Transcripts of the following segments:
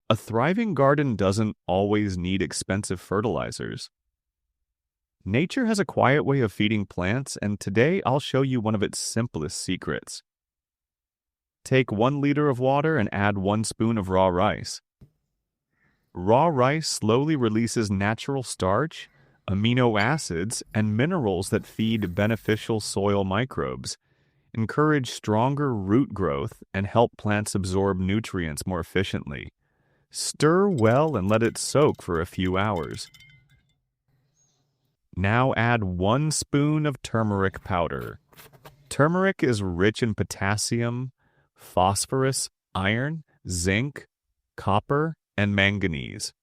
A thriving garden doesn't always need expensive fertilizers. Nature has a quiet way of feeding plants, and today I'll show you one of its simplest secrets. Take 1 liter of water and add 1 spoon of raw rice. Raw rice slowly releases natural starch, amino acids, and minerals that feed beneficial soil microbes, encourage stronger root growth, and help plants absorb nutrients more efficiently. Stir well and let it soak for a few hours. Now add 1 spoon of turmeric powder. Turmeric is rich in potassium, phosphorus, iron, zinc, copper, and manganese.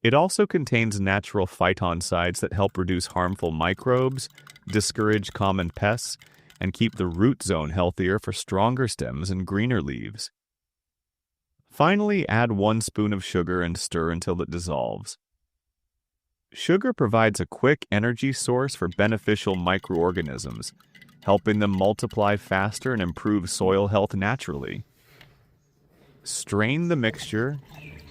It also contains natural phytoncides that help reduce harmful microbes, discourage common pests, and keep the root zone healthier for stronger stems and greener leaves. Finally, add 1 spoon of sugar and stir until it dissolves. Sugar provides a quick energy source for beneficial microorganisms, helping them multiply faster and improve soil health naturally. Strain the mixture,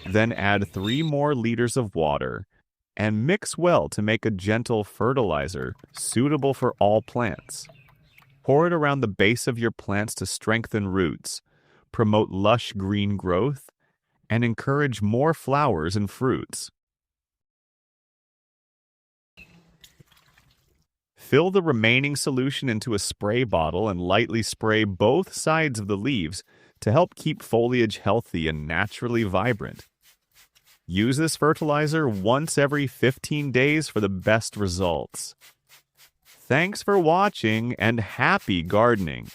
then add 3 more liters of water, and mix well to make a gentle fertilizer suitable for all plants. Pour it around the base of your plants to strengthen roots, promote lush green growth, and encourage more flowers and fruits. Fill the remaining solution into a spray bottle and lightly spray both sides of the leaves to help keep foliage healthy and naturally vibrant. Use this fertilizer once every 15 days for the best results. Thanks for watching and happy gardening!